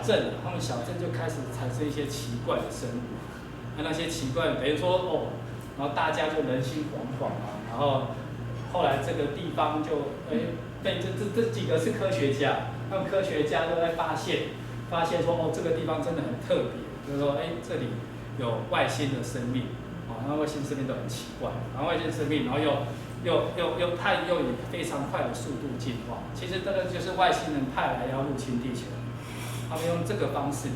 镇，他们小镇就开始产生一些奇怪的生物，那些奇怪的，比如说哦，然后大家就人心惶惶啊，然后后来这个地方就被这几个是科学家，他们科学家都在发现说哦，这个地方真的很特别，就是说这里有外星的生命，哦，那外星生命都很奇怪，然后外星生命，然后它又以非常快的速度进化，其实这个就是外星人派来要入侵地球，他们用这个方式，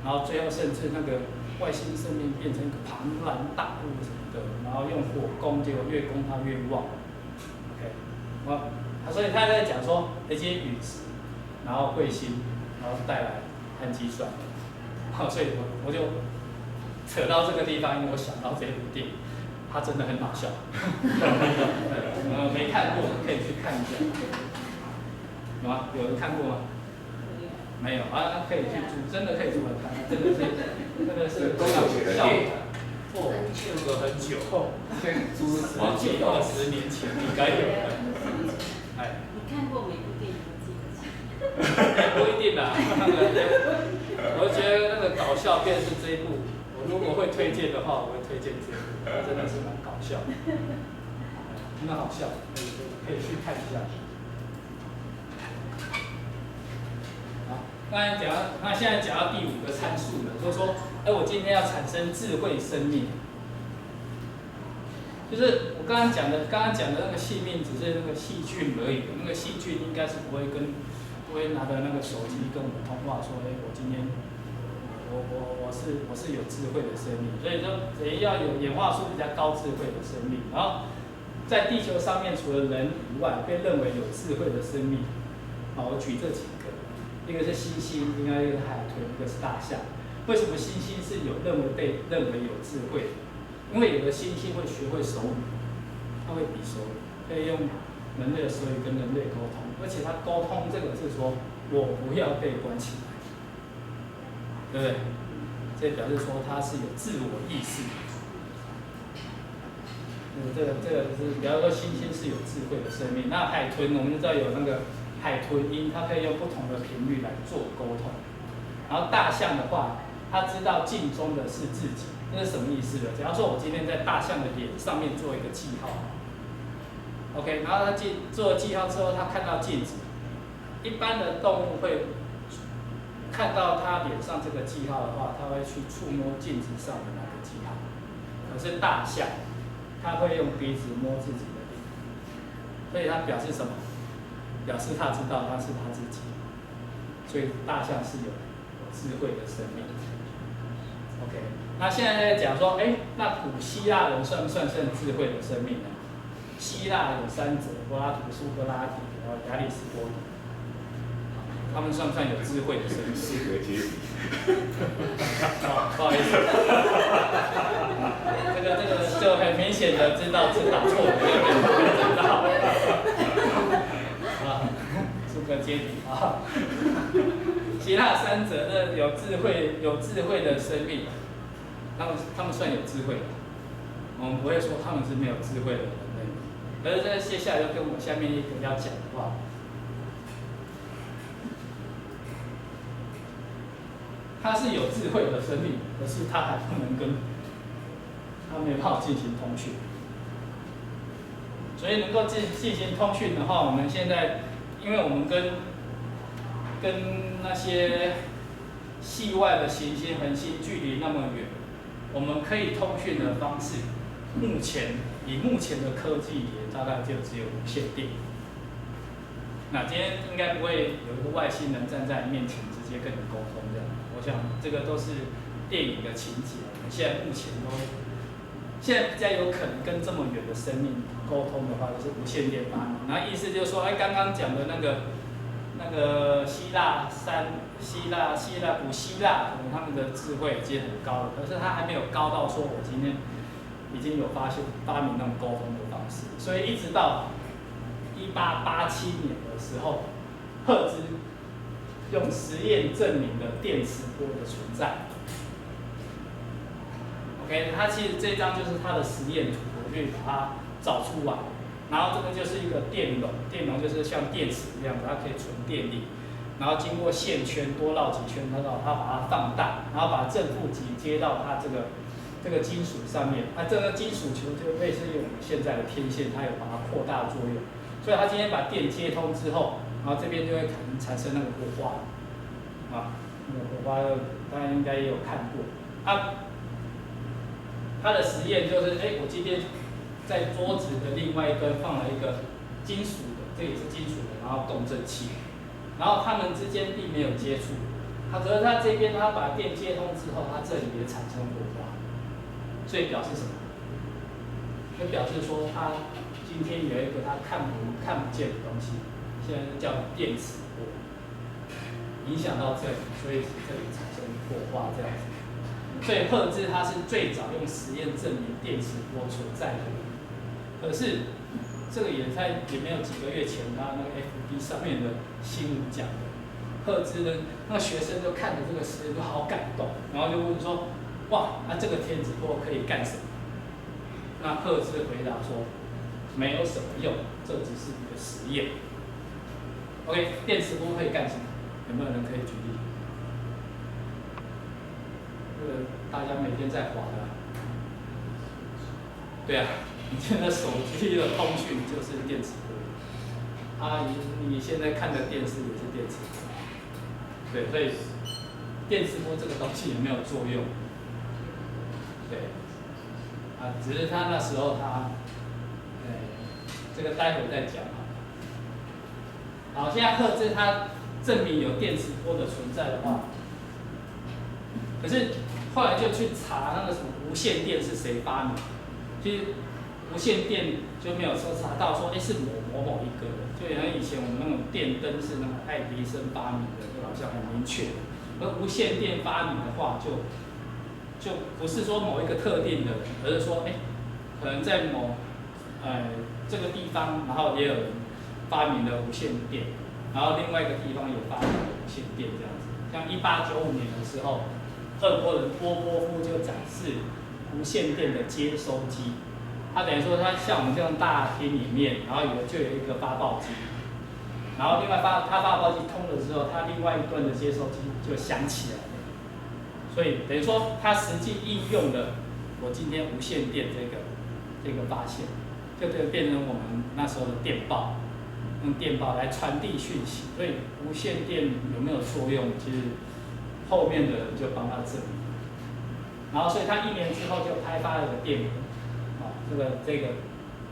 然后最后甚至那个外星生命变成一个庞然大物什么的，然后用火攻，结果越攻它越旺。OK， 所以他在讲说这些陨石，然后彗星，然后带来氨基酸，好，所以我就扯到这个地方，因为我想到这部电影，它真的很好笑。没看过可以去看一下，有吗？有人看过吗？没有啊，可以去真的可以去看，真的是都有写的电影。这个很久，10-20年前应该有的。你看过每部电影都记得起来？不一定啦，我觉得那个搞笑片是这一部，我如果会推荐的话，我会推荐这一部，它真的是蛮搞笑的，蛮好笑，可以去看一下。好，那现在讲到第5个参数了，就是说，我今天要产生智慧生命。就是我刚刚讲的那个细命只是那个细菌而已，那个细菌应该是不会拿着那个手机跟我们通话说，我今天我是有智慧的生命，所以说人要有演化出比较高智慧的生命，然后在地球上面除了人以外，被认为有智慧的生命，我举这几个，一个是猩猩，另外一个是海豚，一个是大象。为什么猩猩是被认为有智慧的？因为有的猩猩会学会手语，它会比手语，可以用人类的手语跟人类沟通，而且它沟通这个是说我不要被关起来，对不对？这表示说它是有自我意识的。这个是，比方说猩猩是有智慧的生命，那海豚我们就知道有那个海豚音，它可以用不同的频率来做沟通。然后大象的话，它知道镜中的是自己。那是什么意思呢？假如说我今天在大象的脸上面做一个记号 ，OK， 然后它做了记号之后，它看到镜子。一般的动物会看到它脸上这个记号的话，它会去触摸镜子上的那个记号。可是大象，它会用鼻子摸自己的脸，所以它表示什么？表示它知道它是它自己。所以大象是有智慧的生命。OK， 那现在在讲说，那古希腊人算不算是智慧的生命呢？希腊有3者，柏拉图、苏格拉底，然后亚里士多德，他们算不算有智慧的生命4个阶级。不好意思，这个就很明显的知道是打错了，知道。苏格阶级啊。希腊3者呢有智慧的生命，他们算有智慧的，我们不会说他们是没有智慧的人类。而在接下来就跟我下面一个要讲的话，他是有智慧的生命，可是他还不能他没办法进行通讯。所以能够进行通讯的话，我们现在因为我们跟那些系外的行星、恒星距离那么远，我们可以通讯的方式，以目前的科技也大概就只有无线电。那今天应该不会有一个外星人站在你面前直接跟你沟通这样，我想这个都是电影的情节。我们现在目前比较有可能跟这么远的生命沟通的话，就是无线电发明。然后意思就是说，刚刚讲的那个古希腊可能他们的智慧已经很高了，可是他还没有高到说我今天已经有发明那种沟通的方式，所以一直到1887年的时候，赫兹用实验证明了电磁波的存在。OK， 他其实这张就是他的实验图，我去把它找出来。然后这个就是一个电容，电容就是像电池一样的，它可以存电力。然后经过线圈多绕几圈，他把它放大，然后把正负极接到它这个金属上面，那这个金属球就类似于我们现在的天线，它有把它扩大作用，所以它今天把电接通之后，然后这边就会产生那个火花，啊，那个火花大家应该也有看过，它的实验就是，我今天在桌子的另外一端放了一个金属的，这也是金属的，然后共振器，然后它们之间并没有接触，可是它这边它把电接通之后，它这里也产生火花。所以表示什么？就表示说，它今天有一个它看不见的东西，现在叫电磁波，影响到这里，所以这里产生火花这样子。所以赫兹它是最早用实验证明电磁波存在的。可是这个也没有几个月前，他那个 FB 上面的新闻讲的，赫兹的那个学生就看着这个实验就好感动，然后就问说。哇，那这个电磁波可以干什么？那赫兹回答说，没有什么用，这只是一个实验。OK， 电磁波可以干什么？有没有人可以举例？这个大家每天在滑的。对啊，你现在手机的通讯就是电磁波。你现在看的电视也是电磁波。对，所以电磁波这个东西有没有作用？对，只是他那时候这个待会再讲好，现在赫兹他证明有电磁波的存在的话，可是后来就去查那个什么无线电是谁发明，其实无线电就没有说查到说，是某一个的，就像以前我们那种电灯是那个爱迪生发明的，就好像很明确，而无线电发明的话就不是说某一个特定的人，而是说，可能在这个地方，然后也有人发明了无线电，然后另外一个地方也发明了无线电这样子。像1895年的时候，俄国人波波夫就展示无线电的接收机，它等于说它像我们这样大厅里面，然后就有一个发报机，然后另外它发报机通了之后，它另外一端的接收机就响起来了。所以等于说，它实际应用了我今天无线电这个发现，就变成我们那时候的电报，用电报来传递讯息。所以无线电有没有作用，其实后面的人就帮他证明。然后，所以他1年之后就开发了个电文，这个，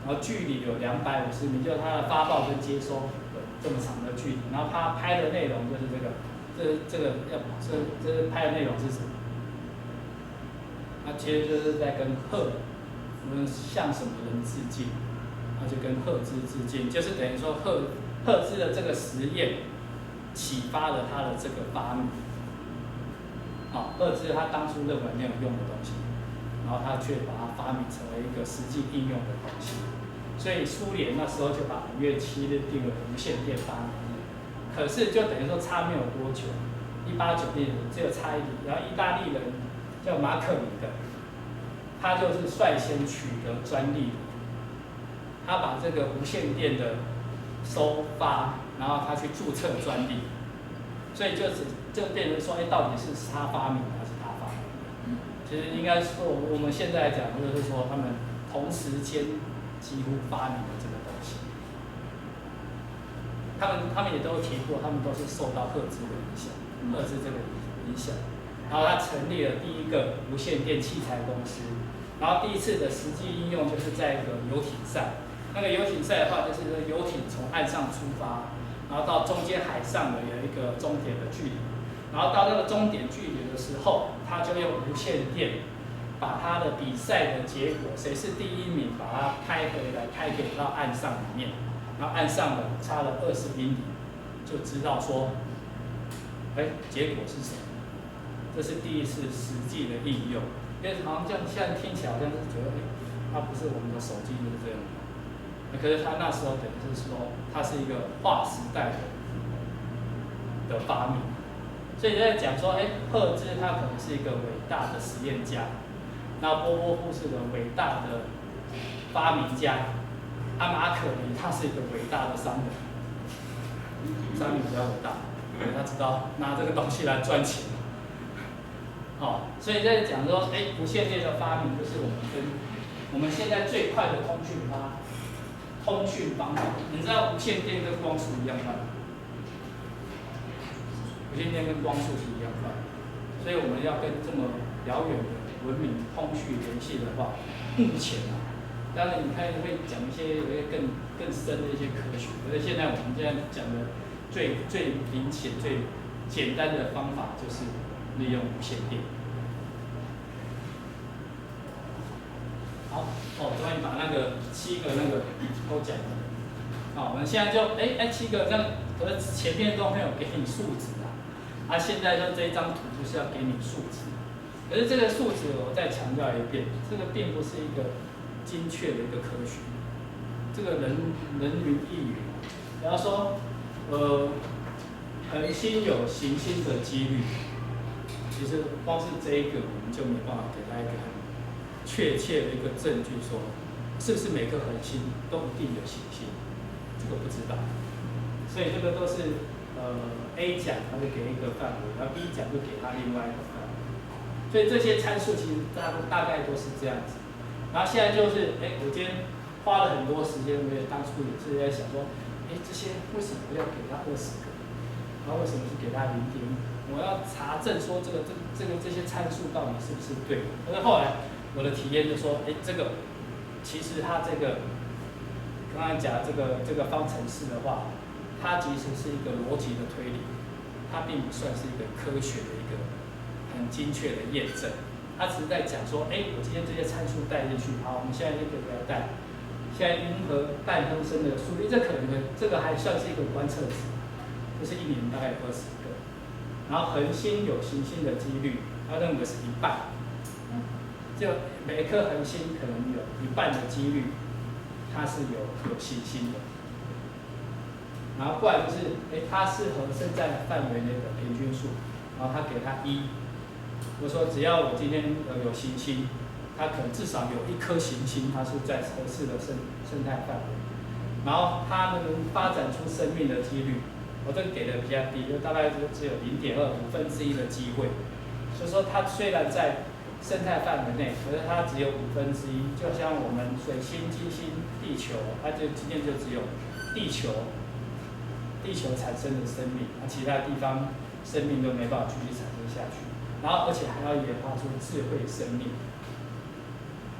然后距离有250米，就是它的发报跟接收有这么长的距离。然后他拍的内容就是这个。这拍的内容是什么？那其实就是在跟我们向什么人致敬？那就跟赫兹致敬，就是等于说赫兹的这个实验启发了他的这个发明。赫兹他当初认为没有用的东西，然后他却把它发明成为一个实际应用的东西。所以苏联那时候就把5月7日定为无线电发明。可是就等于说差没有多久，1890年只有差1年，然后意大利人叫马可尼的，他就是率先取得专利，他把这个无线电的收发，然后他去注册专利，所以就变成说，到底是他发明的还是他发明的？其实应该说我们现在来讲，就是说他们同时间几乎发明了这个东西。他们也都提过，他们都是受到赫兹的影响，赫兹这个影响。然后他成立了第一个无线电器材公司，然后第一次的实际应用就是在一个游艇赛。那个游艇赛的话，就是游艇从岸上出发，然后到中间海上的有一个终点的距离，然后到那个终点距离的时候，他就用无线电把他的比赛的结果，谁是第1名，把它拍回来，拍给到岸上里面。然后岸上的差了20英里，就知道说，结果是什么？这是第一次实际的应用。因为好像这样现在听起来好像是觉得，它不是我们的手机就是这样。可是他那时候等于是说，它是一个划时代的发明。所以在讲说，赫兹他可能是一个伟大的实验家，那波波夫是个伟大的发明家。马可尼他是一个伟大的商人，商人比较伟大。他知道拿这个东西来赚钱。哦，所以在讲说，无线电的发明就是我们现在最快的通讯方法。你知道无线电跟光速一样快吗？无线电跟光速是一样快，所以我们要跟这么遥远的文明通讯联系的话，目前当然你看会讲一些更深的一些科学，可是现在我们现在讲的最明显、最简单的方法就是利用无线电。好，终于把那个7个都讲了。好，我们现在就7个可是前面都没有给你数值现在就这一张图就是要给你数值。可是这个数值我再强调一遍，这个并不是一个精确的一个科学，这个人云亦云。比方说，恒星有行星的几率，其实光是这一个我们就没办法给他一个很确切的一个证据说，是不是每个恒星都一定有行星，这个不知道。所以这个都是A 奖它就给一个范围，然后 B 奖就给他另外一个范围。所以这些参数其实大概都是这样子。然后现在就是，我今天花了很多时间，我也当初也是在想说，这些为什么要给他20个？然后为什么是给他0.5？我要查证说这些参数到底是不是对的。可是后来我的体验就说，这个其实它这个刚才讲这个方程式的话，它其实是一个逻辑的推理，它并不算是一个科学的一个很精确的验证。它只是在讲说，我今天这些参数带进去，好，我们现在就给它带。现在银河诞生的数率，这个还算是一个观测值，就是1年大概有20个。然后恒星有行星的几率，它认为是1半，就每颗恒星可能有1半的几率，它是有行星的。然后过来就是，它适合生在范围内的平均数，然后它给它1。我说只要我今天有行星，它可能至少有1颗行星，它是在合适的生态范围。然后它能发展出生命的几率，我这个给的比较低，就大概就只有0.25%的机会。所以说它虽然在生态范围内，可是它只有1/5，就像我们水星、金星、地球，它就今天就只有地球产生的生命，其他地方生命都没办法继续产生下去。然后而且还要研发出智慧生命。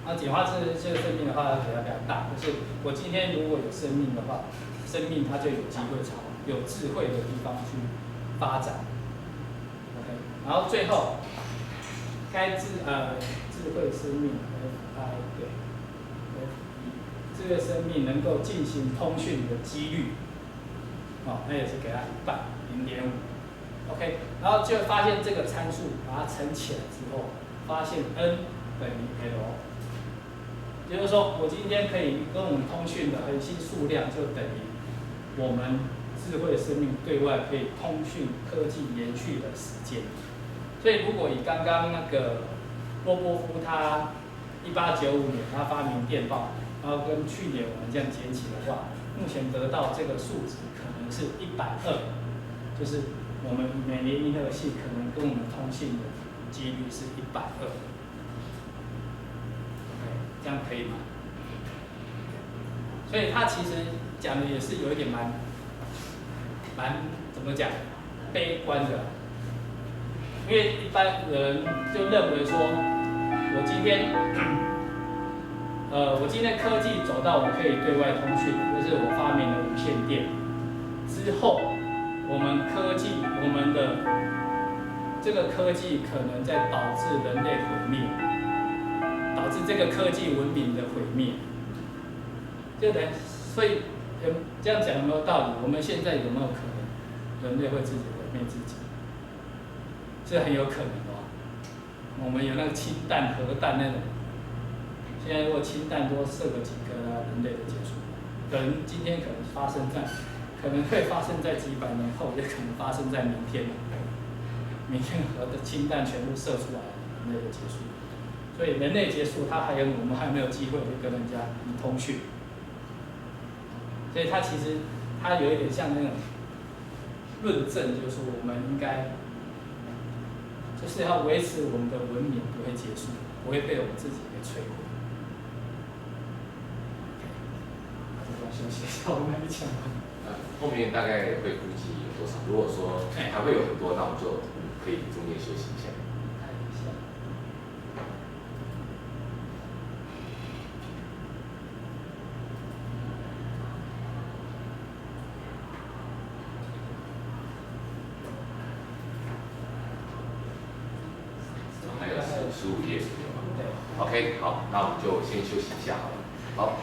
那简化这个生命的话，要给它比较大。就是我今天如果有生命的话，生命它就有机会朝有智慧的地方去发展。OK， 然后最后，智慧生命 FI 对 FE， 这个生命能够进行通讯的几率，那也是给它1半0.5。OK， 然后就发现这个参数，把它乘起来之后，发现 n 等于 l， 也就是说，我今天可以跟我们通讯的恒星数量就等于我们智慧生命对外可以通讯科技延续的时间。所以，如果以刚刚那个波波夫他1895年他发明电报，然后跟去年我们这样减起的话，目前得到这个数值可能是120，就是。我们每年银河系可能跟我们通信的几率是120。这样可以吗？所以他其实讲的也是有一点蛮怎么讲，悲观的。因为一般人就认为说，我今天科技走到我可以对外通讯，就是我发明了无线电之后。我们的这个科技可能在导致人类毁灭，导致这个科技文明的毁灭。所以这样讲有没有道理？我们现在有没有可能人类会自己毁灭自己？这很有可能哦。我们有那个氢弹、核弹那种，现在如果氢弹多射个几颗人类就结束。可能今天可能会发生在几百年后，也可能发生在明天。明天核的氢弹全部射出来，人类就结束。所以人类结束，我们还没有机会去跟人家通讯。所以它其实有一点像那种论证，就是说我们应该就是要维持我们的文明不会结束，不会被我们自己给摧毁。这段休息一下，我们还没讲完。后面大概会估计有多少？如果说还会有很多，那我们就可以中间休息一下。看一下。还有15页左右嘛。对。OK， 好，那我们就先休息一下好了。好。